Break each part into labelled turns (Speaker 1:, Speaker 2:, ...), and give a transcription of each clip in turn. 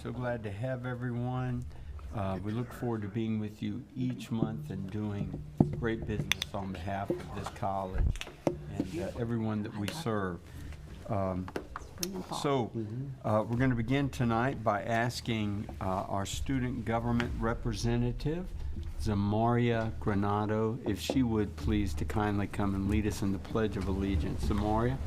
Speaker 1: So glad to have everyone. We look forward to being with you each month and doing great business on behalf of this college and everyone that we serve. We're going to begin tonight by asking our student government representative, Zamaria Granado, if she would please to kindly come and lead us in the Pledge of Allegiance. Zamaria.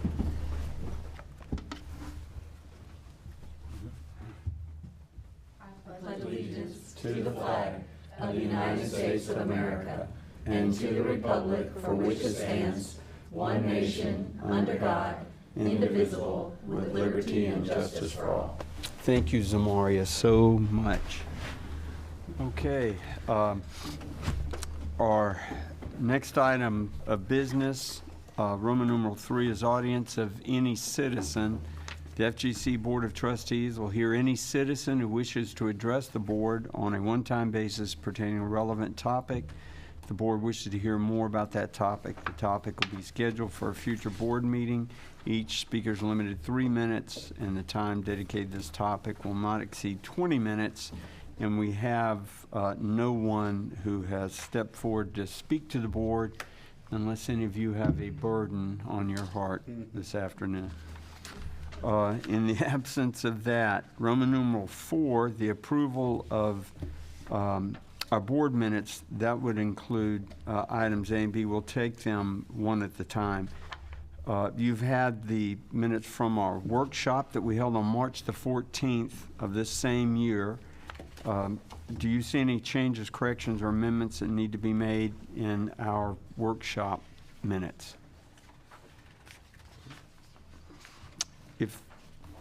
Speaker 2: I pledge allegiance to the flag of the United States of America and to the republic for which it stands, one nation, under God, indivisible, with liberty and justice for all.
Speaker 1: Thank you, Zamaria, so much. Okay, our next item of business, Roman numeral 3, is audience of any citizen. The FGC Board of Trustees will hear any citizen who wishes to address the board on a one-time basis pertaining to a relevant topic. If the board wishes to hear more about that topic, the topic will be scheduled for a future board meeting. Each speaker is limited 3 minutes, and the time dedicated to this topic will not exceed 20 minutes. And we have no one who has stepped forward to speak to the board unless any of you have a burden on your heart this afternoon. In the absence of that, Roman numeral 4, the approval of our board minutes, that would include items A and B. We'll take them one at a time. You've had the minutes from our workshop that we held on March the 14th of this same year. Do you see any changes, corrections, or amendments that need to be made in our workshop minutes? If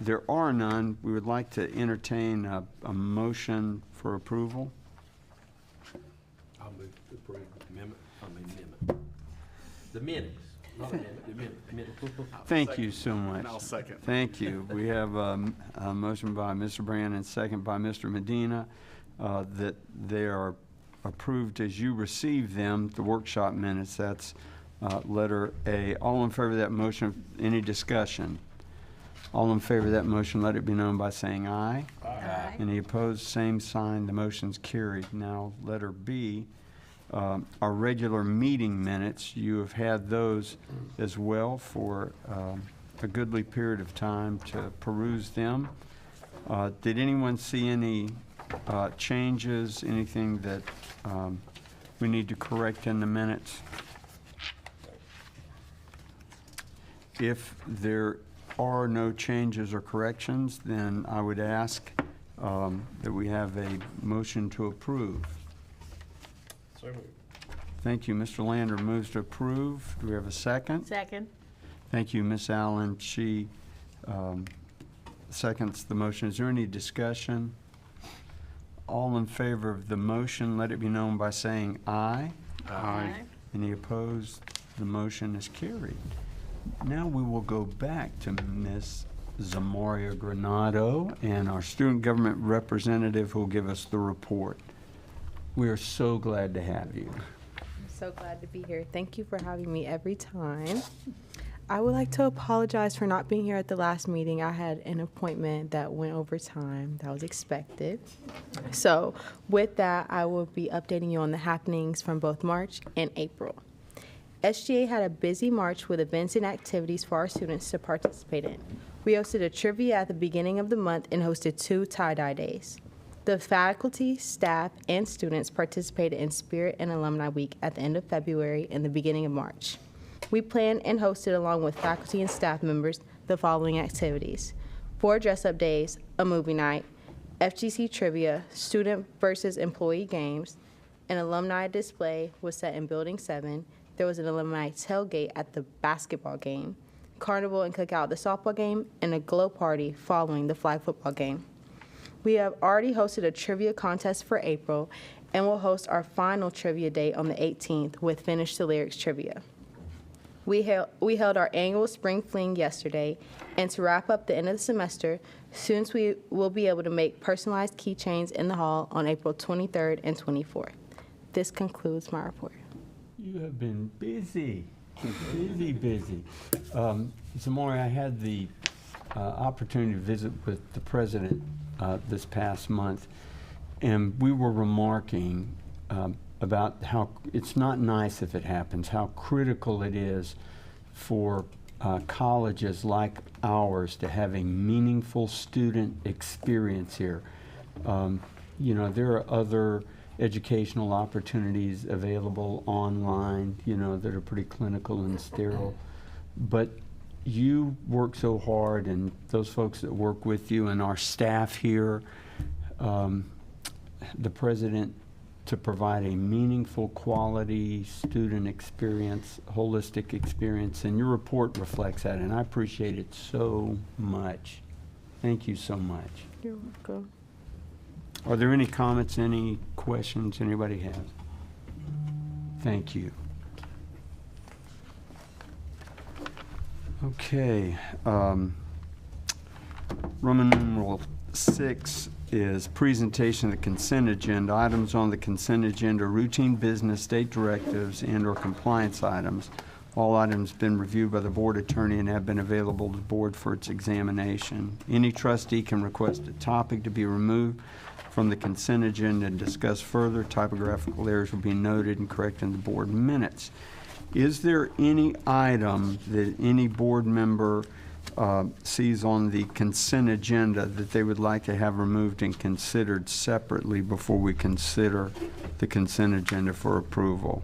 Speaker 1: there are none, we would like to entertain a motion for approval.
Speaker 3: I'll move to approve amendment. The minutes, not amendment, the minutes.
Speaker 1: Thank you so much.
Speaker 4: And I'll second.
Speaker 1: Thank you. We have a motion by Mr. Brand and second by Mr. Medina that they are approved as you receive them, the workshop minutes. That's letter A. All in favor of that motion, any discussion? All in favor of that motion, let it be known by saying aye.
Speaker 2: Aye.
Speaker 1: Any opposed, same sign. The motion's carried. Now, letter B, our regular meeting minutes. You have had those as well for a goodly period of time to peruse them. Did anyone see any changes, anything that we need to correct in the minutes? If there are no changes or corrections, then I would ask that we have a motion to approve.
Speaker 3: So moved.
Speaker 1: Thank you. Mr. Lander moves to approve. Do we have a second?
Speaker 2: Second.
Speaker 1: Thank you, Ms. Allen. She seconds the motion. Is there any discussion? All in favor of the motion, let it be known by saying aye.
Speaker 2: Aye.
Speaker 1: Any opposed? The motion is carried. Now we will go back to Ms. Zamaria Granado and our student government representative who will give us the report. We are so glad to have you.
Speaker 5: I'm so glad to be here. Thank you for having me every time. I would like to apologize for not being here at the last meeting. I had an appointment that went over time that was expected. So with that, I will be updating you on the happenings from both March and April. SGA had a busy March with events and activities for our students to participate in. We hosted a trivia at the beginning of the month and hosted 2 tie-dye days. The faculty, staff, and students participated in Spirit and Alumni Week at the end of February and the beginning of March. We planned and hosted, along with faculty and staff members, the following activities: 4 dress-up days, a movie night, FGC trivia, student versus employee games, an alumni display was set in Building 7, there was an alumni tailgate at the basketball game, carnival and cookout at the softball game, and a glow party following the flag football game. We have already hosted a trivia contest for April and will host our final trivia day on the 18th with Finish the Lyrics trivia. We held our annual spring fling yesterday, and to wrap up the end of the semester, students will be able to make personalized keychains in the hall on April 23rd and 24th. This concludes my report.
Speaker 1: You have been busy, busy. Zamaria, I had the opportunity to visit with the president this past month, and we were remarking about how it's not nice if it happens, how critical it is for colleges like ours to have a meaningful student experience here. There are other educational opportunities available online, that are pretty clinical and sterile. But you work so hard, and those folks that work with you and our staff here, the president, to provide a meaningful, quality student experience, holistic experience, and your report reflects that, and I appreciate it so much. Thank you so much.
Speaker 5: You're welcome.
Speaker 1: Are there any comments, any questions anybody has? Thank you. Okay. Roman numeral 6 is presentation of the consent agenda. Items on the consent agenda, routine business, state directives, and/or compliance items. All items have been reviewed by the board attorney and have been available to the board for its examination. Any trustee can request a topic to be removed from the consent agenda and discuss further. Typographical errors will be noted and corrected in the board minutes. Is there any item that any board member sees on the consent agenda that they would like to have removed and considered separately before we consider the consent agenda for approval?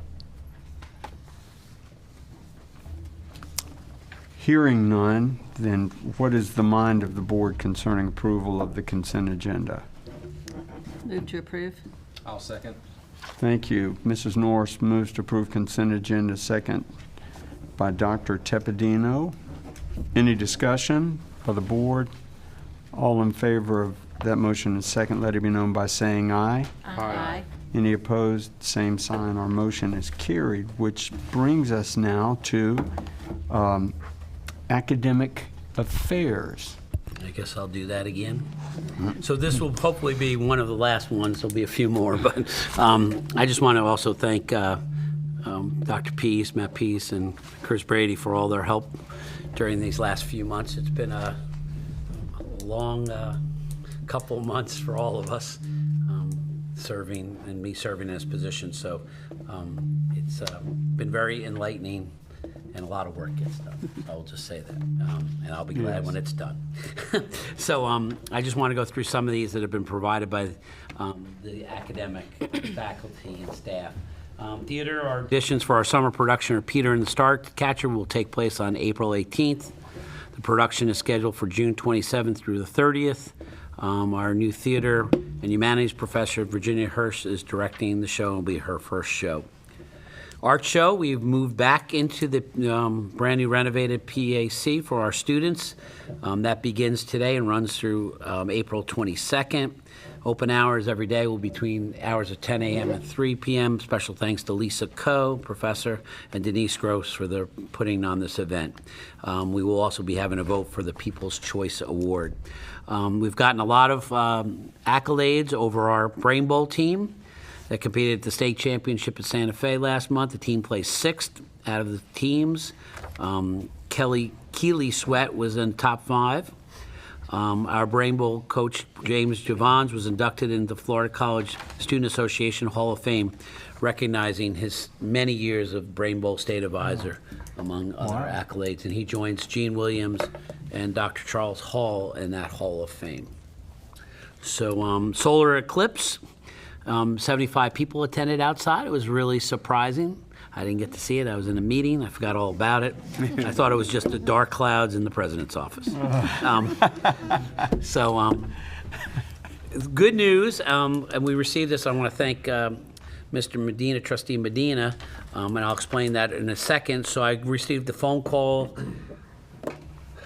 Speaker 1: Hearing none, then what is the mind of the board concerning approval of the consent agenda?
Speaker 2: Move to approve.
Speaker 3: I'll second.
Speaker 1: Thank you. Mrs. Norris moves to approve consent agenda, second by Dr. Tepedino. Any discussion by the board? All in favor of that motion and second, let it be known by saying aye.
Speaker 2: Aye.
Speaker 1: Any opposed, same sign. Our motion is carried, which brings us now to academic affairs.
Speaker 4: I guess I'll do that again. So this will hopefully be one of the last ones. There'll be a few more, but I just want to also thank Dr. Peace, Matt Peace, and Chris Brady for all their help during these last few months. It's been a long couple of months for all of us serving and me serving in this position. So it's been very enlightening. And a lot of work gets done. I will just say that. And I'll be glad when it's done. So I just want to go through some of these that have been provided by the academic faculty and staff. Theater auditions for our summer production of Peter and the Starcatcher will take place on April 18th. The production is scheduled for June 27th through the 30th. Our new theater and humanities professor, Virginia Hirsch, is directing the show. It'll be her first show. Art show, we've moved back into the brand new renovated PAC for our students. That begins today and runs through April 22nd. Open hours every day will be between hours of 10 a.m. and 3 p.m. Special thanks to Lisa Coe, professor, and Denise Gross for their putting on this event. We will also be having a vote for the People's Choice Award. We've gotten a lot of accolades over our Brain Bowl team that competed at the state championship at Santa Fe last month. The team placed 6th out of the teams. Keely Sweat was in top 5. Our Brain Bowl coach, James Javons, was inducted into the Florida College Student Association Hall of Fame, recognizing his many years of Brain Bowl state advisor, among other accolades. And he joins Gene Williams and Dr. Charles Hall in that Hall of Fame. So solar eclipse. 75 people attended outside. It was really surprising. I didn't get to see it. I was in a meeting. I forgot all about it. I thought it was just the dark clouds in the president's office. Good news. And we received this. I want to thank Mr. Medina, Trustee Medina, and I'll explain that in a second. So I received a phone call.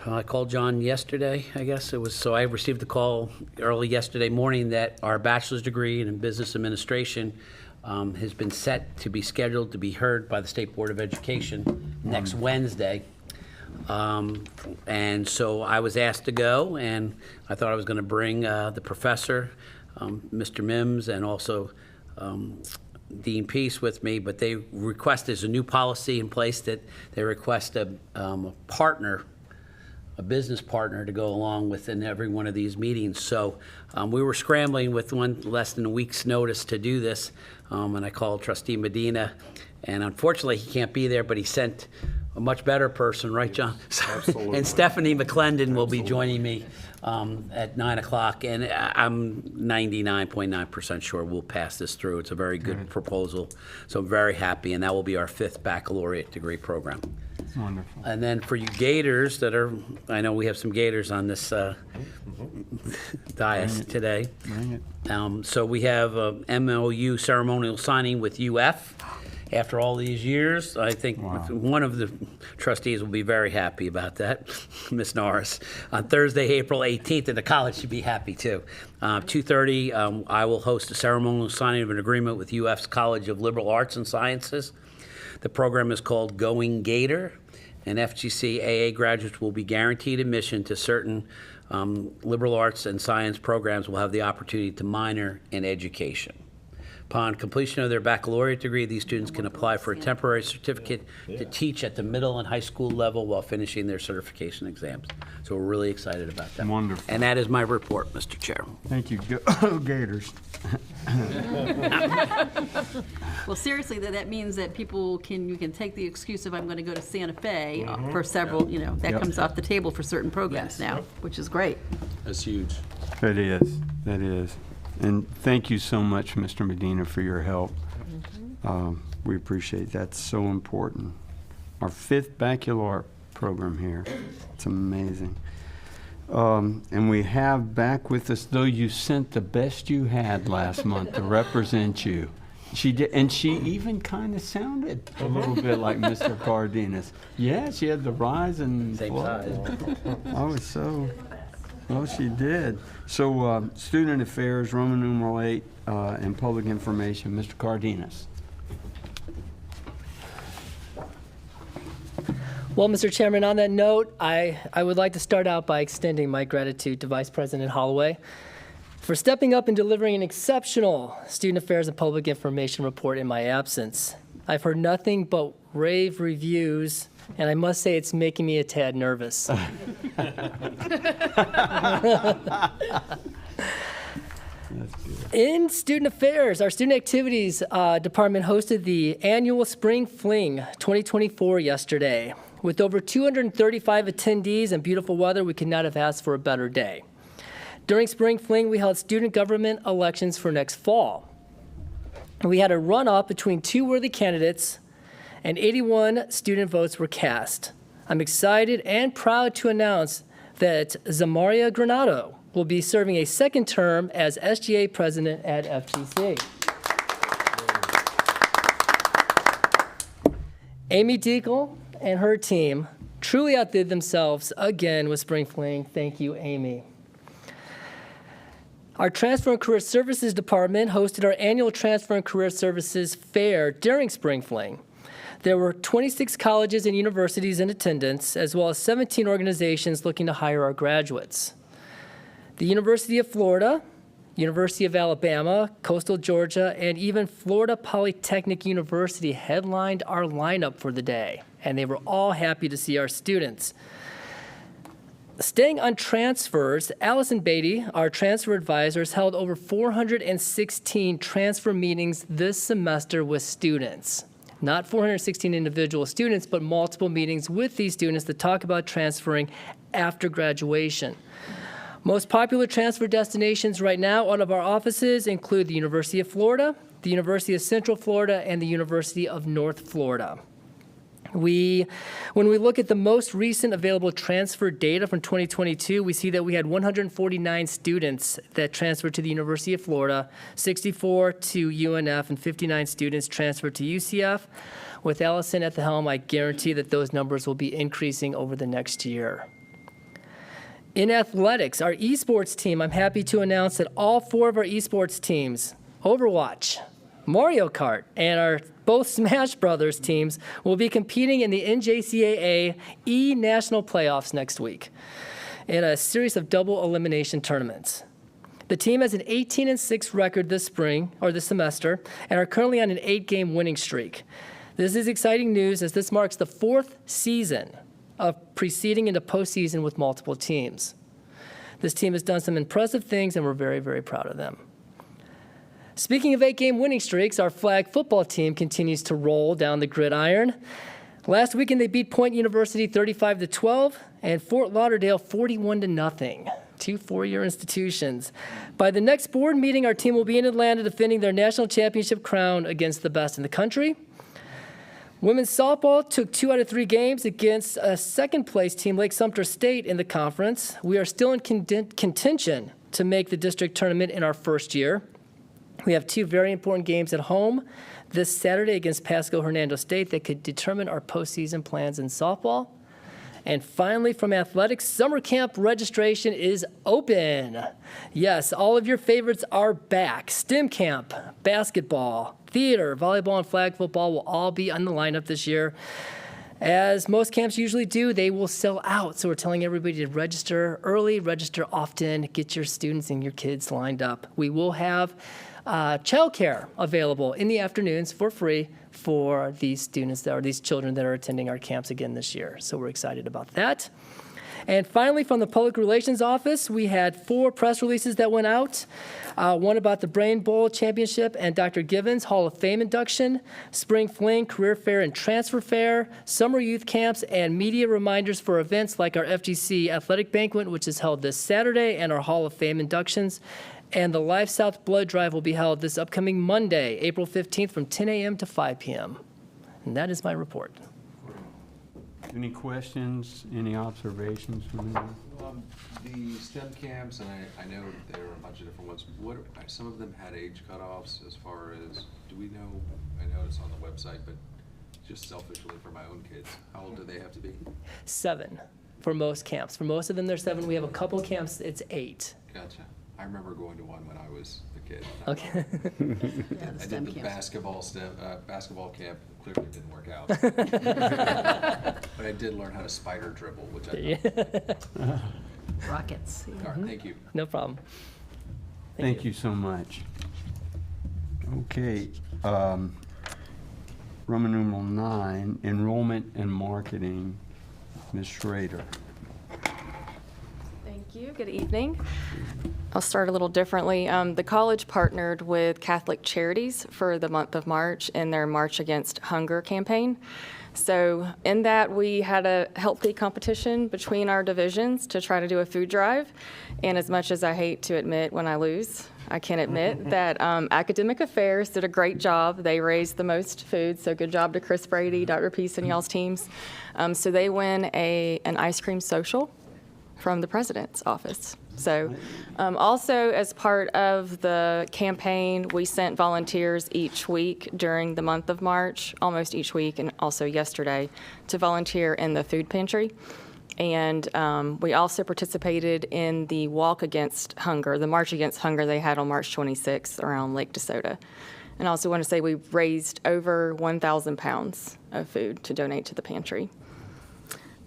Speaker 4: I called John yesterday, I guess it was. So I received the call early yesterday morning that our bachelor's degree in business administration has been set to be scheduled to be heard by the State Board of Education next Wednesday. And so I was asked to go, and I thought I was going to bring the professor, Mr. Mims, and also Dean Peace with me, but they request, there's a new policy in place that they request a partner a business partner to go along with in every one of these meetings. So we were scrambling with less than a week's notice to do this, and I called Trustee Medina, and unfortunately he can't be there, but he sent a much better person, right, John?
Speaker 1: Absolutely.
Speaker 4: And Stephanie McClendon will be joining me at 9 o'clock, and I'm 99.9% sure we'll pass this through. It's a very good proposal, so I'm very happy, and that will be our 5th baccalaureate degree program.
Speaker 1: Wonderful.
Speaker 4: And then for you Gators that are, I know we have some Gators on this dais today.
Speaker 1: Bring it.
Speaker 4: So we have a MOU ceremonial signing with UF. After all these years, I think one of the trustees will be very happy about that, Ms. Norris. On Thursday, April 18th, and the college should be happy too. 2:30, I will host a ceremonial signing of an agreement with UF's College of Liberal Arts and Sciences. The program is called Going Gator, and FGC AA graduates will be guaranteed admission to certain liberal arts and science programs will have the opportunity to minor in education. Upon completion of their baccalaureate degree, these students can apply for a temporary certificate to teach at the middle and high school level while finishing their certification exams. So we're really excited about that.
Speaker 1: Wonderful.
Speaker 4: And that is my report, Mr. Chair.
Speaker 1: Thank you. Go Gators.
Speaker 2: Well, seriously, that means that you can take the excuse of I'm going to go to Santa Fe for several, that
Speaker 1: Yep.
Speaker 2: comes off the table for certain programs now, which is great.
Speaker 3: That's huge.
Speaker 1: That is, that is. And thank you so much, Mr. Medina, for your help. We appreciate that. It's so important. Our 5th baccalaureate program here. It's amazing. And we have back with us, though you sent the best you had last month to represent you. She did, and she even kind of sounded a little bit like Mr. Cardenas. Yeah, she had the rise and
Speaker 4: Same
Speaker 1: fall.
Speaker 4: size.
Speaker 1: I was so. Well, she did. So, Student Affairs, Roman numeral 8, and Public Information, Mr. Cardenas.
Speaker 6: Well, Mr. Chairman, on that note, I would like to start out by extending my gratitude to Vice President Holloway for stepping up and delivering an exceptional Student Affairs and Public Information report in my absence. I've heard nothing but rave reviews, and I must say it's making me a tad nervous. In Student Affairs, our Student Activities Department hosted the annual Spring Fling 2024 yesterday. With over 235 attendees and beautiful weather, we could not have asked for a better day. During Spring Fling, we held student government elections for next fall. We had a runoff between 2 worthy candidates, and 81 student votes were cast. I'm excited and proud to announce that Zamaria Granado will be serving a 2nd term as SGA president at FGC. Amy Deagle and her team truly outdid themselves again with Spring Fling. Thank you, Amy. Our Transfer and Career Services Department hosted our annual Transfer and Career Services Fair during Spring Fling. There were 26 colleges and universities in attendance, as well as 17 organizations looking to hire our graduates. The University of Florida, University of Alabama, Coastal Georgia, and even Florida Polytechnic University headlined our lineup for the day, and they were all happy to see our students. Staying on transfers, Allison Beatty, our transfer advisor, has held over 416 transfer meetings this semester with students. Not 416 individual students, but multiple meetings with these students to talk about transferring after graduation. Most popular transfer destinations right now out of our offices include the University of Florida, the University of Central Florida, and the University of North Florida. When we look at the most recent available transfer data from 2022, we see that we had 149 students that transferred to the University of Florida, 64 to UNF, and 59 students transferred to UCF. With Allison at the helm, I guarantee that those numbers will be increasing over the next year. In athletics, our esports team, I'm happy to announce that all 4 of our esports teams, Overwatch, Mario Kart, and our both Smash Brothers teams will be competing in the NJCAA E-National Playoffs next week in a series of double elimination tournaments. The team has an 18-6 record this semester, and are currently on an 8-game winning streak. This is exciting news as this marks the 4th season of proceeding into postseason with multiple teams. This team has done some impressive things, and we're very, very proud of them. Speaking of 8-game winning streaks, our flag football team continues to roll down the gridiron. Last weekend, they beat Point University 35-12 and Fort Lauderdale 41-0. Two four-year institutions. By the next board meeting, our team will be in Atlanta defending their national championship crown against the best in the country. Women's softball took 2 out of 3 games against a second-place team, Lake Sumter State, in the conference. We are still in contention to make the district tournament in our first year. We have 2 very important games at home this Saturday against Pasco Hernando State that could determine our postseason plans in softball. And finally, from athletics, summer camp registration is open. Yes, all of your favorites are back. STEM camp, basketball, theater, volleyball, and flag football will all be on the lineup this year. As most camps usually do, they will sell out. So we're telling everybody to register early, register often, get your students and your kids lined up. We will have childcare available in the afternoons for free for these students these children that are attending our camps again this year. So we're excited about that. And finally, from the Public Relations Office, we had 4 press releases that went out. One about the Brain Bowl Championship and Dr. Givens Hall of Fame induction, Spring Fling, Career Fair and Transfer Fair, summer youth camps, and media reminders for events like our FGC Athletic Banquet, which is held this Saturday, and our Hall of Fame inductions. And the Life South Blood Drive will be held this upcoming Monday, April 15th from 10 a.m. to 5 p.m. And that is my report.
Speaker 1: Any questions, any observations from anyone?
Speaker 7: The STEM camps, and I know there are a bunch of different ones. Some of them had age cutoffs as far as, do we know, I know it's on the website, but just selfishly for my own kids, how old do they have to be?
Speaker 6: 7 for most camps. For most of them, they're 7. We have a couple camps, it's 8.
Speaker 7: Gotcha. I remember going to one when I was a kid.
Speaker 6: Okay.
Speaker 7: I did the basketball camp. Clearly didn't work out. But I did learn how to spider dribble, which I thought.
Speaker 2: Rockets.
Speaker 7: All right, thank you.
Speaker 6: No problem.
Speaker 1: Thank you so much. Okay, Roman numeral 9, enrollment and marketing, Ms. Schrader.
Speaker 8: Thank you. Good evening. I'll start a little differently. The college partnered with Catholic Charities for the month of March in their March Against Hunger campaign. So in that, we had a healthy competition between our divisions to try to do a food drive. And as much as I hate to admit when I lose, I can admit that Academic Affairs did a great job. They raised the most food, so good job to Chris Brady, Dr. Peace, and y'all's teams. So they win an ice cream social from the president's office. So also as part of the campaign, we sent volunteers each week during the month of March, almost each week, and also yesterday, to volunteer in the food pantry. And we also participated in the Walk Against Hunger, the March Against Hunger they had on March 26th around Lake DeSoto. And I also want to say we raised over 1,000 pounds of food to donate to the pantry.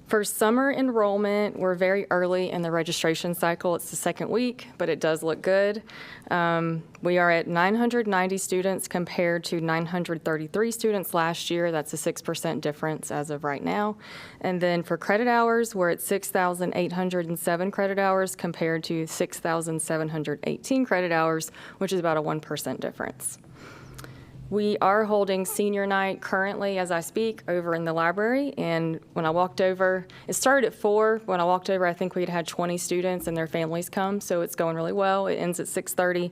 Speaker 8: For summer enrollment, we're very early in the registration cycle. It's the second week, but it does look good. We are at 990 students compared to 933 students last year. That's a 6% difference as of right now. And then for credit hours, we're at 6,807 credit hours compared to 6,718 credit hours, which is about a 1% difference. We are holding senior night currently as I speak over in the library, and when I walked over, it started at 4. When I walked over, I think we'd had 20 students and their families come, so it's going really well. It ends at 6:30,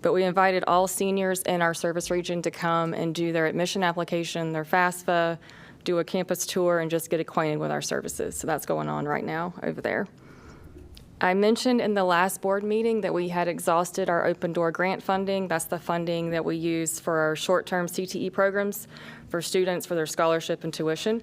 Speaker 8: but we invited all seniors in our service region to come and do their admission application, their FAFSA, do a campus tour, and just get acquainted with our services. So that's going on right now over there. I mentioned in the last board meeting that we had exhausted our open door grant funding. That's the funding that we use for our short-term CTE programs for students for their scholarship and tuition.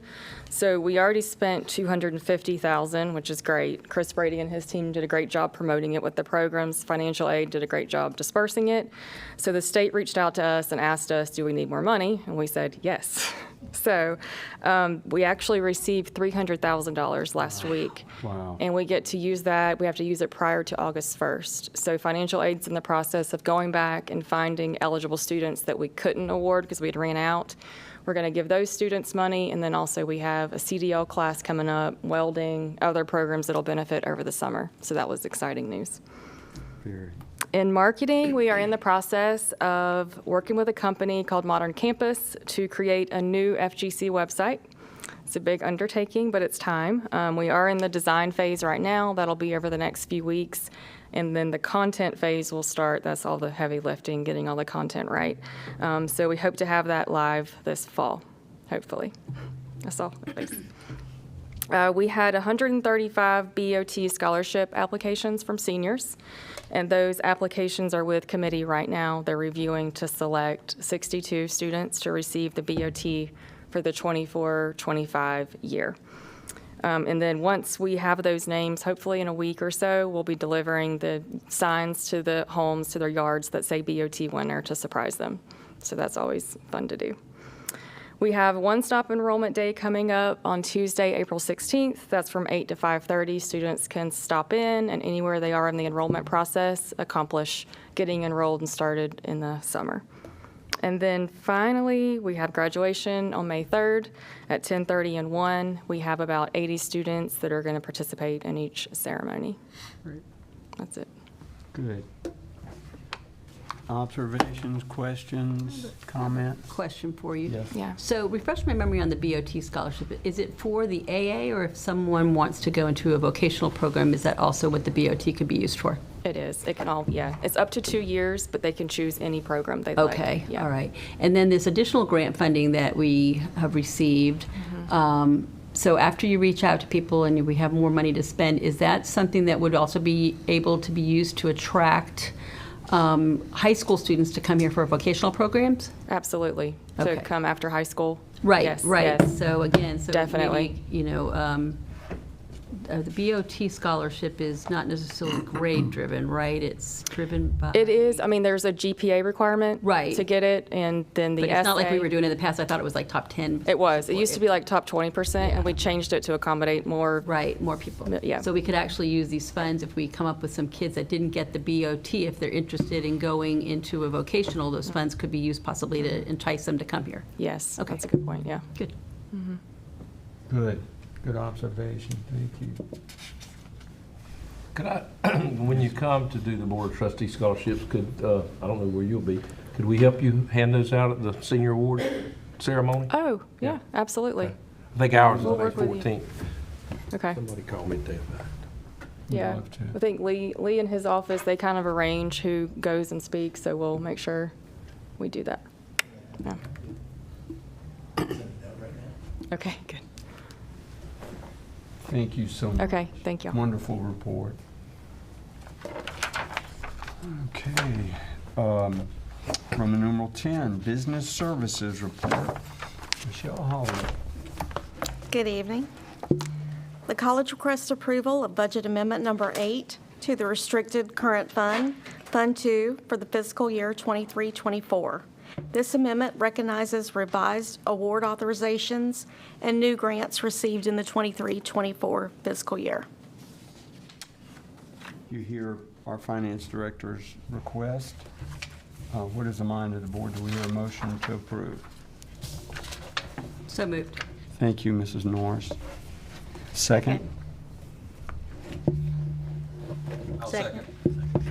Speaker 8: So we already spent $250,000, which is great. Chris Brady and his team did a great job promoting it with the programs. Financial aid did a great job dispersing it. So the state reached out to us and asked us, do we need more money? And we said, yes. So we actually received $300,000 last week.
Speaker 1: Wow.
Speaker 8: And we get to use that. We have to use it prior to August 1st. So financial aid's in the process of going back and finding eligible students that we couldn't award because we had ran out. We're going to give those students money, and then also we have a CDL class coming up, welding, other programs that'll benefit over the summer. So that was exciting news.
Speaker 1: Very.
Speaker 8: In marketing, we are in the process of working with a company called Modern Campus to create a new FGC website. It's a big undertaking, but it's time. We are in the design phase right now. That'll be over the next few weeks. And then the content phase will start. That's all the heavy lifting, getting all the content right. So we hope to have that live this fall, hopefully. That's all. Thanks. We had 135 BOT scholarship applications from seniors, and those applications are with committee right now. They're reviewing to select 62 students to receive the BOT for the 24-25 year. And then once we have those names, hopefully in a week or so, we'll be delivering the signs to the homes, to their yards that say BOT winner to surprise them. So that's always fun to do. We have one-stop enrollment day coming up on Tuesday, April 16th. That's from 8 to 5:30. Students can stop in and anywhere they are in the enrollment process, accomplish getting enrolled and started in the summer. And then finally, we have graduation on May 3rd at 10:30 and 1. We have about 80 students that are going to participate in each ceremony.
Speaker 1: Great.
Speaker 8: That's it.
Speaker 1: Good. Observations, questions, comments?
Speaker 2: Question for you.
Speaker 1: Yes.
Speaker 8: Yeah.
Speaker 2: So refresh my memory on the BOT scholarship. Is it for the AA, or if someone wants to go into a vocational program, is that also what the BOT could be used for?
Speaker 8: It is. It can all, yeah. It's up to 2 years, but they can choose any program they'd like.
Speaker 2: Okay,
Speaker 8: Yeah.
Speaker 2: all right. And then this additional grant funding that we have received, so after you reach out to people and we have more money to spend, is that something that would also be able to be used to attract high school students to come here for vocational programs?
Speaker 8: Absolutely.
Speaker 2: Okay.
Speaker 8: To come after high school.
Speaker 2: Right,
Speaker 8: Yes,
Speaker 2: right.
Speaker 8: yes.
Speaker 2: So again, so
Speaker 8: Definitely.
Speaker 2: maybe, you know, the BOT scholarship is not necessarily grade-driven, right? It's driven by...
Speaker 8: It is. I mean, there's a GPA requirement.
Speaker 2: Right.
Speaker 8: To get it, and then the
Speaker 2: But it's not like we
Speaker 8: essay-
Speaker 2: were doing in the past. I thought it was like top 10.
Speaker 8: It was. It used to be like top 20%,
Speaker 2: Yeah.
Speaker 8: and we changed it to accommodate more.
Speaker 2: Right, more people.
Speaker 8: Yeah.
Speaker 2: So we could actually use these funds if we come up with some kids that didn't get the BOT, if they're interested in going into a vocational, those funds could be used possibly to entice them to come here.
Speaker 8: Yes.
Speaker 2: Okay.
Speaker 8: That's a good point, yeah.
Speaker 2: Good.
Speaker 1: Good. Good observation. Thank you.
Speaker 3: Could I, when you come to do the Board of Trustee scholarships, could, I don't know where you'll be, could we help you hand those out at the senior award ceremony?
Speaker 8: Oh, yeah,
Speaker 3: Yeah.
Speaker 8: absolutely.
Speaker 3: I think ours is
Speaker 8: We'll
Speaker 3: May
Speaker 8: work with you.
Speaker 3: 14th.
Speaker 8: Okay.
Speaker 3: Somebody called me today about it.
Speaker 8: Yeah.
Speaker 1: love to.
Speaker 8: I think Lee in his office, they kind of arrange who goes and speaks, so we'll make sure we do that. Yeah. Okay, good.
Speaker 1: Thank you so much.
Speaker 8: Okay, thank you.
Speaker 1: Wonderful report. Okay. Roman numeral 10, Business Services Report. Michelle Holly.
Speaker 9: Good evening. The college requests approval of Budget Amendment Number 8 to the Restricted Current Fund, Fund 2, for the fiscal year 23-24. This amendment recognizes revised award authorizations and new grants received in the 23-24 fiscal year.
Speaker 1: You hear our Finance Director's request. What is the mind of the board? Do we hear a motion to approve?
Speaker 2: So moved.
Speaker 1: Thank you, Mrs. Norris. Second?
Speaker 2: Second.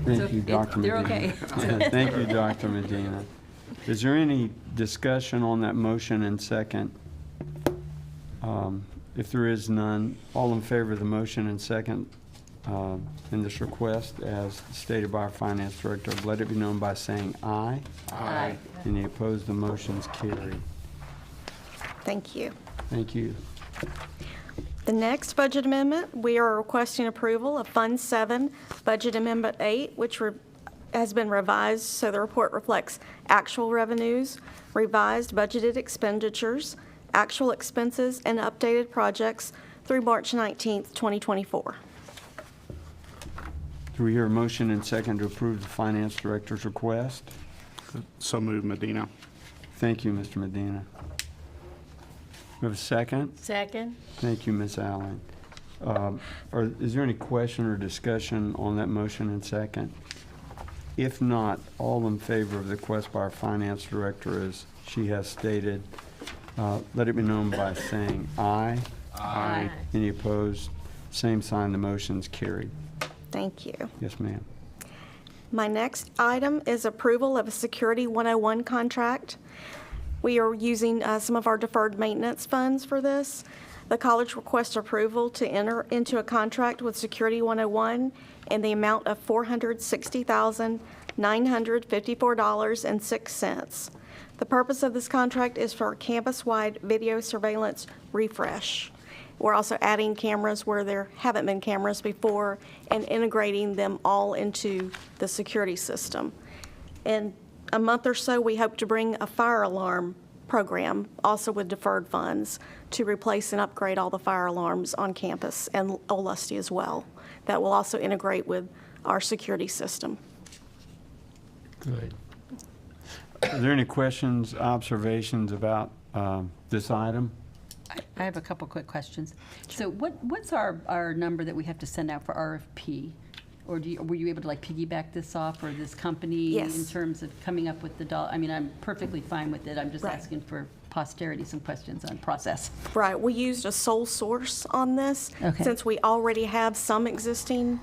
Speaker 1: Thank you,
Speaker 2: So
Speaker 1: Dr.
Speaker 2: they're
Speaker 1: Medina.
Speaker 2: okay.
Speaker 1: Thank you, Dr. Medina. Is there any discussion on that motion and second? If there is none, all in favor of the motion and second in this request as stated by our Finance Director, let it be known by saying aye.
Speaker 2: Aye.
Speaker 1: Any opposed, the motion's carried.
Speaker 9: Thank you.
Speaker 1: Thank you.
Speaker 9: The next budget amendment, we are requesting approval of Fund 7, Budget Amendment 8, which has been revised so the report reflects actual revenues, revised budgeted expenditures, actual expenses, and updated projects through March 19th, 2024.
Speaker 1: Do we hear a motion and second to approve the Finance Director's request?
Speaker 10: So moved, Medina.
Speaker 1: Thank you, Mr. Medina. We have a second?
Speaker 2: Second.
Speaker 1: Thank you, Ms. Allen. Is there any question or discussion on that motion and second? If not, all in favor of the request by our Finance Director, as she has stated, let it be known by saying aye.
Speaker 2: Aye.
Speaker 1: Any opposed? Same sign, the motion's carried.
Speaker 9: Thank you.
Speaker 1: Yes, ma'am.
Speaker 9: My next item is approval of a Security 101 contract. We are using some of our deferred maintenance funds for this. The college requests approval to enter into a contract with Security 101 in the amount of $460,954.06. The purpose of this contract is for campus-wide video surveillance refresh. We're also adding cameras where there haven't been cameras before and integrating them all into the security system. In a month or so, we hope to bring a fire alarm program, also with deferred funds, to replace and upgrade all the fire alarms on campus and Old Lusty as well. That will also integrate with our security system.
Speaker 1: Good. Are there any questions, observations about this item?
Speaker 2: I have a couple quick questions. So what's our number that we have to send out for RFP? Or were you able to like piggyback this off or this company?
Speaker 9: Yes.
Speaker 2: In terms of coming up with the dollar? I mean, I'm perfectly fine with it. I'm just
Speaker 9: Right.
Speaker 2: asking for posterity some questions on process.
Speaker 9: Right, we used a sole source on this.
Speaker 2: Okay.
Speaker 9: Since we already have some existing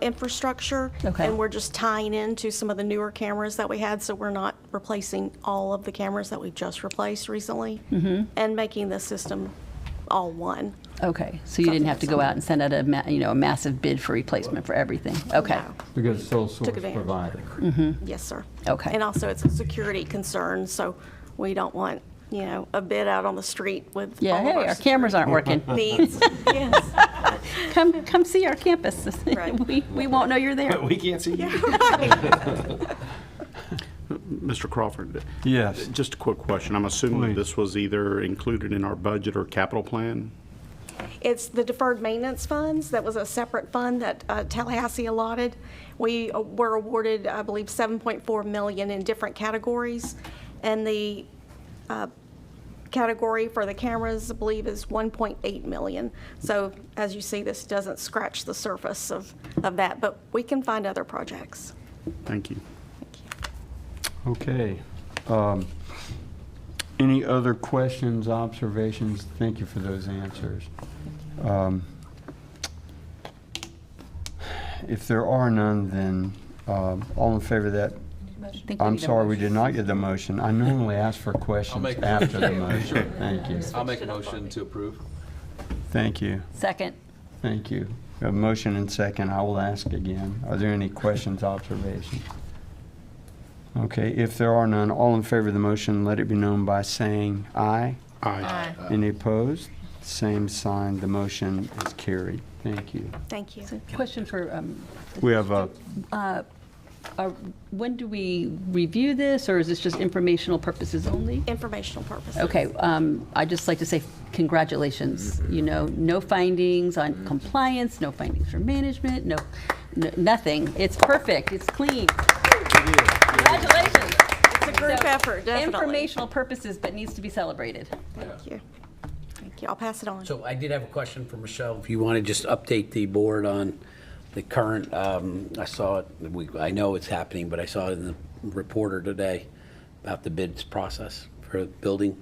Speaker 9: infrastructure.
Speaker 2: Okay.
Speaker 9: And we're just tying into some of the newer cameras that we had, so we're not replacing all of the cameras that we've just replaced recently.
Speaker 2: Mm-hmm.
Speaker 9: And making the system all one.
Speaker 2: Okay, so you didn't have to go out and send out a massive bid for replacement for everything? Okay.
Speaker 9: No.
Speaker 1: Because sole source
Speaker 9: advantage.
Speaker 1: provider.
Speaker 9: Yes, sir.
Speaker 2: Okay.
Speaker 9: And also, it's a security concern, so we don't want, a bid out on the street with
Speaker 2: Yeah,
Speaker 9: all
Speaker 2: hey,
Speaker 9: of
Speaker 2: our cameras aren't working.
Speaker 9: needs. Yes.
Speaker 2: Come see our campus.
Speaker 9: Right.
Speaker 2: We won't know you're there.
Speaker 10: We can't see you. Mr. Crawford,
Speaker 1: Yes.
Speaker 10: just a quick question. I'm assuming
Speaker 1: Please.
Speaker 10: this was either included in our budget or capital plan?
Speaker 9: It's the deferred maintenance funds. That was a separate fund that Tallahassee allotted. We were awarded, I believe, $7.4 million in different categories. And the category for the cameras, I believe, is $1.8 million. So as you see, this doesn't scratch the surface of that, but we can find other projects.
Speaker 10: Thank you.
Speaker 1: Okay. Any other questions, observations? Thank you for those answers. If there are none, then all in favor of that? I'm sorry, we did not get the motion. I normally ask for questions
Speaker 7: make-
Speaker 1: after the motion. Thank you.
Speaker 7: I'll make a motion to approve.
Speaker 1: Thank you.
Speaker 2: Second.
Speaker 1: Thank you. We have a motion and second. I will ask again. Are there any questions, observations? Okay, if there are none, all in favor of the motion, let it be known by saying aye.
Speaker 10: Aye.
Speaker 1: Any opposed? Same sign. The motion is carried. Thank you.
Speaker 9: Thank you.
Speaker 2: Question for,
Speaker 1: We have a,
Speaker 2: when do we review this, or is this just informational purposes only?
Speaker 9: Informational purposes.
Speaker 2: Okay, I'd just like to say congratulations. No findings on compliance, no findings from management, nothing. It's perfect, it's clean. Congratulations.
Speaker 9: It's a group effort, definitely.
Speaker 2: Informational purposes, but needs to be celebrated.
Speaker 9: Thank you. Thank you. I'll pass it on.
Speaker 4: So I did have a question for Michelle. If you want to just update the board on the current, I saw it, I know it's happening, but I saw it in the reporter today about the bids process for the building.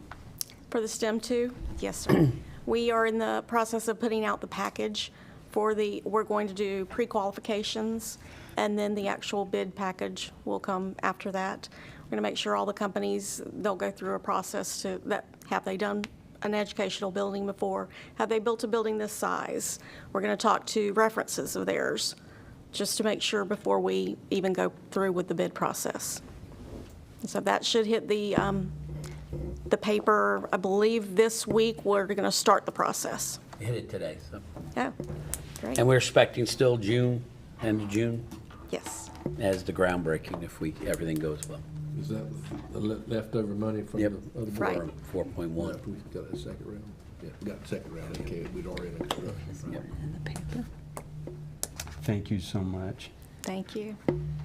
Speaker 9: For the STEM 2? Yes, sir. We are in the process of putting out the package we're going to do pre-qualifications, and then the actual bid package will come after that. We're going to make sure all the companies, they'll go through a process have they done an educational building before? Have they built a building this size? We're going to talk to references of theirs, just to make sure before we even go through with the bid process. So that should hit the paper, I believe this week. We're going to start the process.
Speaker 4: I hit it today, so.
Speaker 9: Yeah, great.
Speaker 4: And we're expecting still June, end of June,
Speaker 9: Yes.
Speaker 4: as the groundbreaking if everything goes well.
Speaker 3: Is that the leftover money from the
Speaker 4: Yep.
Speaker 3: other board?
Speaker 9: Right.
Speaker 4: 4.1.
Speaker 3: We got a second round? Yeah, we got the second round, okay, we'd already in construction.
Speaker 4: Yep.
Speaker 2: And the paper.
Speaker 1: thank you so much.
Speaker 9: Thank you.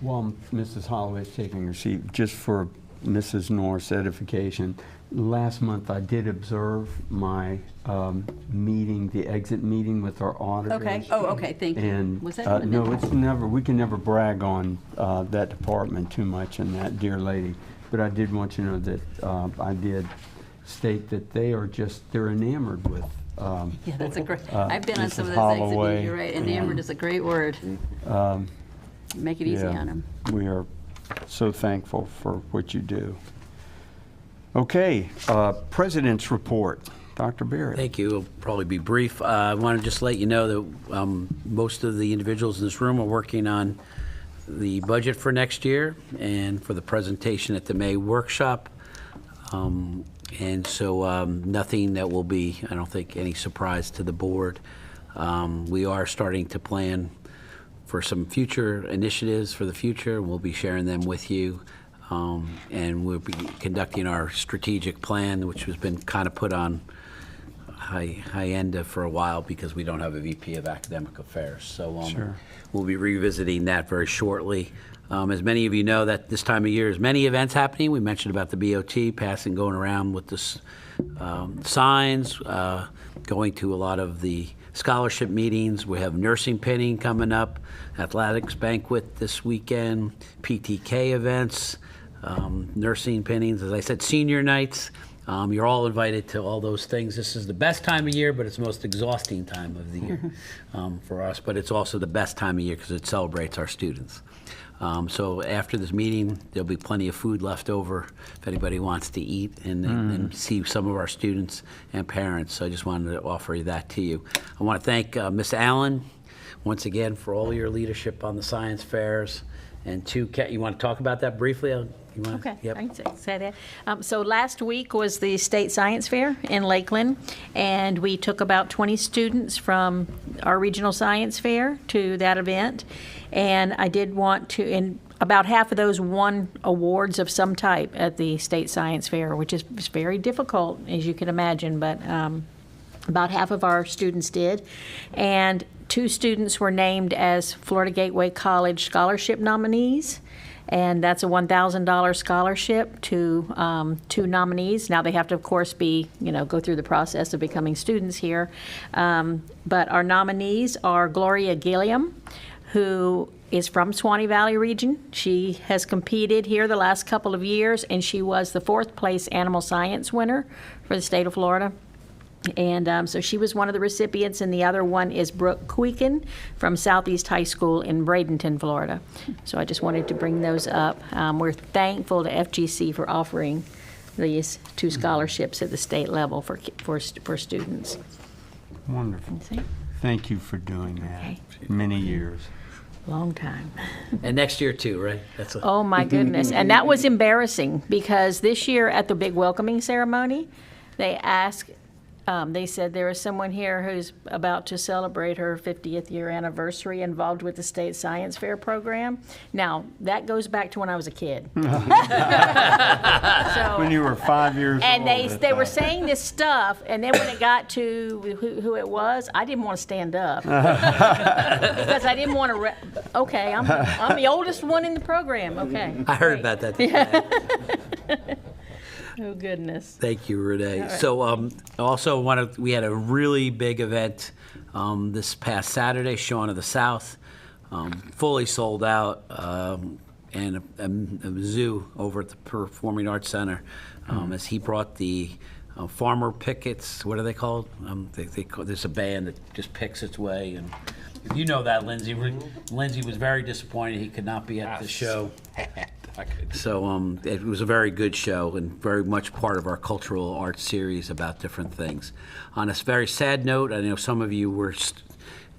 Speaker 1: While Mrs. Holloway is taking her seat, just for Mrs. North's edification, last month I did observe my meeting, the exit meeting with our auditors.
Speaker 2: Okay, okay, thank you.
Speaker 1: And,
Speaker 2: Was that in the
Speaker 1: no,
Speaker 2: minutes?
Speaker 1: it's never, we can never brag on that department too much and that dear lady. But I did want you to know that I did state that they're enamored with.
Speaker 2: Yeah, that's a great, I've been on some of
Speaker 1: Mrs.
Speaker 2: those
Speaker 1: Holloway,
Speaker 2: exhibits, you're right, enamored is a great word. Make it easy
Speaker 1: Yeah,
Speaker 2: on them.
Speaker 1: we are so thankful for what you do. Okay, President's report. Dr. Barrett.
Speaker 4: Thank you. It'll probably be brief. I want to just let you know that most of the individuals in this room are working on the budget for next year and for the presentation at the May workshop. And so nothing that will be, I don't think, any surprise to the board. We are starting to plan for some future initiatives for the future. We'll be sharing them with you. And we'll be conducting our strategic plan, which has been kind of put on high end for a while because we don't have a VP of Academic Affairs. So
Speaker 1: Sure.
Speaker 4: we'll be revisiting that very shortly. As many of you know, that this time of year is many events happening. We mentioned about the BOT passing, going around with the signs, going to a lot of the scholarship meetings. We have nursing pinning coming up, athletics banquet this weekend, PTK events, nursing pinnings, as I said, senior nights. You're all invited to all those things. This is the best time of year, but it's the most exhausting time of the year for us. But it's also the best time of year because it celebrates our students. So after this meeting, there'll be plenty of food left over if anybody wants to eat and see some of our students and parents. So I just wanted to offer that to you. I want to thank Ms. Allen once again for all your leadership on the science fairs. And you want to talk about that briefly?
Speaker 2: Okay,
Speaker 4: Yep.
Speaker 2: I can say that. So last week was the State Science Fair in Lakeland, and we took about 20 students from our regional science fair to that event. And I did want to, and about half of those won awards of some type at the State Science Fair, which is very difficult, as you can imagine, but about half of our students did. And 2 students were named as Florida Gateway College scholarship nominees. And that's a $1,000 scholarship to 2 nominees. Now they have to, of course, go through the process of becoming students here. But our nominees are Gloria Gilliam, who is from Swanee Valley region. She has competed here the last couple of years, and she was the 4th place animal science winner for the state of Florida. And so she was one of the recipients, and the other one is Brooke Queekin from Southeast High School in Bradenton, Florida. So I just wanted to bring those up. We're thankful to FGC for offering these 2 scholarships at the state level for students.
Speaker 1: Wonderful.
Speaker 2: See?
Speaker 1: Thank you for doing that.
Speaker 2: Okay.
Speaker 1: Many years.
Speaker 2: Long time.
Speaker 4: And next year too, right?
Speaker 2: Oh, my goodness. And that was embarrassing because this year at the big welcoming ceremony, they asked, they said there is someone here who's about to celebrate her 50th year anniversary involved with the State Science Fair program. Now, that goes back to when I was a kid.
Speaker 1: When you were 5 years
Speaker 2: And
Speaker 1: old.
Speaker 2: they were saying this stuff, and then when it got to who it was, I didn't want to stand up. Because I didn't want to, okay, I'm the oldest one in the program, okay.
Speaker 4: I heard about that.
Speaker 2: Oh, goodness.
Speaker 4: Thank you, Renee. So also we had a really big event this past Saturday, Shaun of the South, fully sold out, and a zoo over at the Performing Arts Center as he brought the farmer pickets. What are they called? There's a band that just picks its way. And you know that, Lindsay. Lindsay was very disappointed he could not be at the show. So it was a very good show and very much part of our cultural arts series about different things. On a very sad note, I know some of you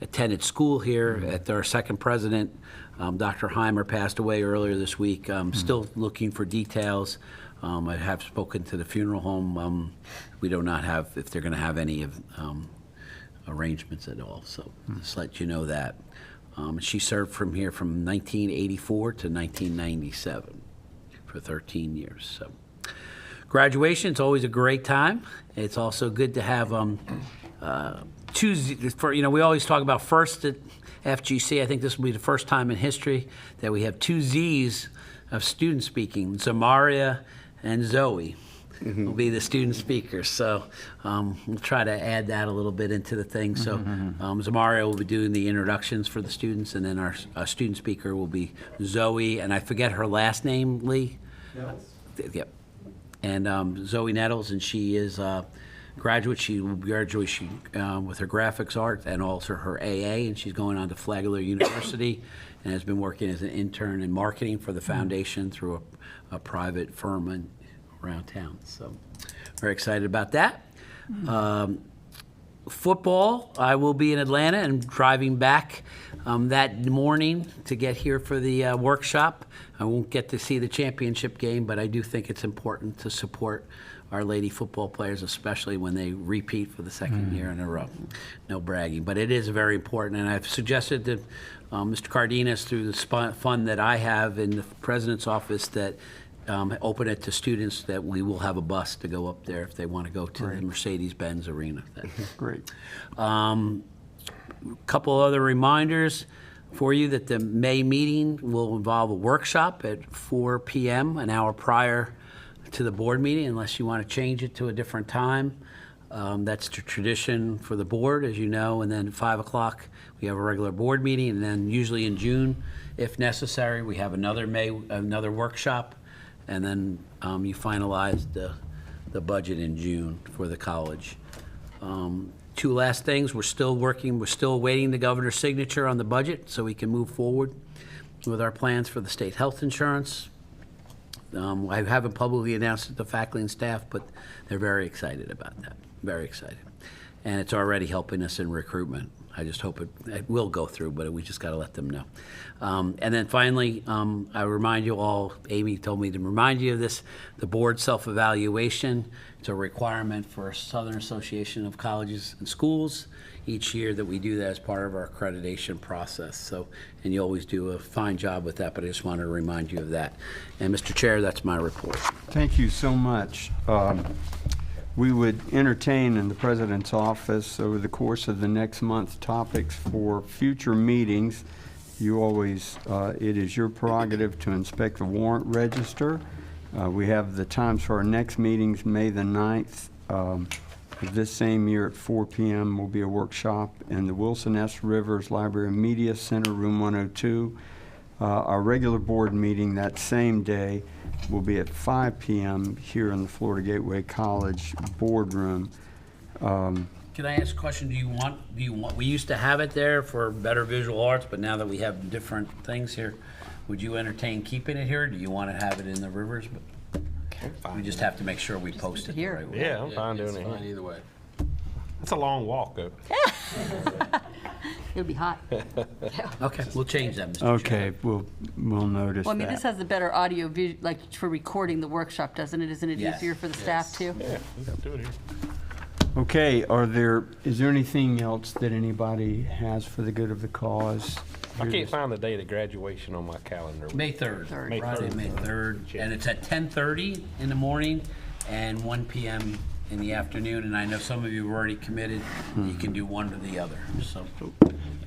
Speaker 4: attended school here. At our second president, Dr. Heimer, passed away earlier this week. Still looking for details. I have spoken to the funeral home. We do not have, if they're going to have any of arrangements at all. So just let you know that. She served from here from 1984 to 1997 for 13 years. So, graduation, it's always a great time. It's also good to have we always talk about first at FGC. I think this will be the first time in history that we have 2 Zs of student speaking, Zamaria and Zoe. Will be the student speakers. So we'll try to add that a little bit into the thing. So Zamaria will be doing the introductions for the students, and then our student speaker will be Zoe, and I forget her last name, Lee? Yep. And Zoe Nettles, and she is a graduate. She will graduate with her graphics art and also her AA, and she's going on to Flagler University and has been working as an intern in marketing for the foundation through a private firm around town. So very excited about that. Football, I will be in Atlanta and driving back that morning to get here for the workshop. I won't get to see the championship game, but I do think it's important to support our lady football players, especially when they repeat for the second year in a row. No bragging, but it is very important. And I've suggested to Mr. Cardenas through the fund that I have in the president's office that open it to students, that we will have a bus to go up there if they want to go to the Mercedes-Benz Arena.
Speaker 1: Great.
Speaker 4: Couple other reminders for you that the May meeting will involve a workshop at 4 p.m., an hour prior to the board meeting, unless you want to change it to a different time. That's the tradition for the board, as you know, and then at 5 o'clock we have a regular board meeting, and then usually in June, if necessary, we have another workshop, and then you finalize the budget in June for the college. Two last things, we're still awaiting the governor's signature on the budget so we can move forward with our plans for the state health insurance. I haven't publicly announced it to faculty and staff, but they're very excited about that, very excited. And it's already helping us in recruitment. I just hope it will go through, but we just got to let them know. And then finally, I remind you all, Amy told me to remind you of this, the board self-evaluation. It's a requirement for Southern Association of Colleges and Schools each year that we do that as part of our accreditation process. So, and you always do a fine job with that, but I just wanted to remind you of that. And Mr. Chair, that's my report.
Speaker 1: Thank you so much. We would entertain in the President's office over the course of the next month topics for future meetings. You always, it is your prerogative to inspect the warrant register. We have the times for our next meetings, May the 9th. This same year at 4 p.m. will be a workshop in the Wilson S. Rivers Library and Media Center, room 102. Our regular board meeting that same day will be at 5 p.m. here in the Florida Gateway College boardroom.
Speaker 4: Can I ask a question? Do you want, we used to have it there for better visual arts, but now that we have different things here, would you entertain keeping it here? Do you want to have it in the Rivers? We just have to make sure we post it the right way.
Speaker 11: Yeah, I'm fine doing it
Speaker 7: Fine
Speaker 11: here.
Speaker 7: either way.
Speaker 11: It's a long walk, though.
Speaker 2: It'll be hot.
Speaker 4: Okay, we'll change that, Mr. Chair.
Speaker 1: Okay, we'll notice
Speaker 2: Well, I mean,
Speaker 1: that.
Speaker 2: this has the better audio, like for recording the workshop, doesn't it? Isn't it
Speaker 4: Yes,
Speaker 2: easier for the staff too?
Speaker 11: Yeah, we got to do it here.
Speaker 1: Okay, is there anything else that anybody has for the good of the cause?
Speaker 11: I can't find the date of graduation on my calendar.
Speaker 4: May 3rd,
Speaker 2: Third.
Speaker 11: May
Speaker 4: Friday,
Speaker 11: 3rd.
Speaker 4: May 3rd, and it's at 10:30 in the morning and 1 p.m. in the afternoon, and I know some of you have already committed. You can do one or the other, so.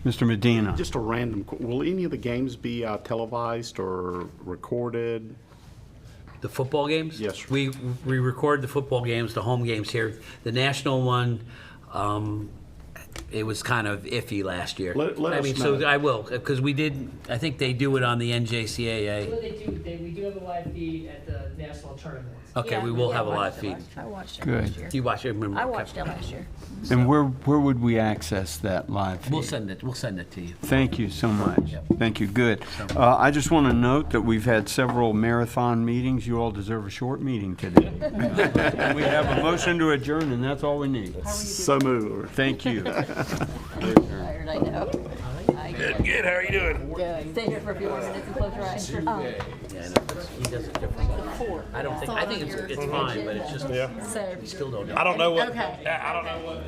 Speaker 1: Mr. Medina?
Speaker 10: Just a random, will any of the games be televised or recorded?
Speaker 4: The football games?
Speaker 10: Yes, sir.
Speaker 4: We record the football games, the home games here. The national one, it was kind of iffy last year.
Speaker 10: Let
Speaker 4: I
Speaker 10: us
Speaker 4: mean,
Speaker 10: know.
Speaker 4: so I will, because we did, I think they do it on the NJCAA.
Speaker 6: We do have a live feed at the national tournament.
Speaker 4: Okay, we will have a live feed.
Speaker 2: I watched it
Speaker 1: Good.
Speaker 2: last year.
Speaker 4: You watch it, remember?
Speaker 2: I watched it last year.
Speaker 1: And where would we access that live feed?
Speaker 4: We'll send it to you.
Speaker 1: Thank you so much.
Speaker 4: Yep.
Speaker 1: Thank you, good. I just want to note that we've had several marathon meetings. You all deserve a short meeting today. And we have a motion to adjourn, and that's all we need.
Speaker 10: So moved.
Speaker 1: Thank you.
Speaker 2: Tired, I know.
Speaker 11: Good, how are you doing?
Speaker 2: Good. Stay here for a few more minutes and close your eyes.
Speaker 4: Yeah, I know, he does it different. I think it's fine, but it's just,
Speaker 2: So,
Speaker 4: we still don't know.
Speaker 11: I don't know what.
Speaker 2: Okay.
Speaker 11: I don't know what.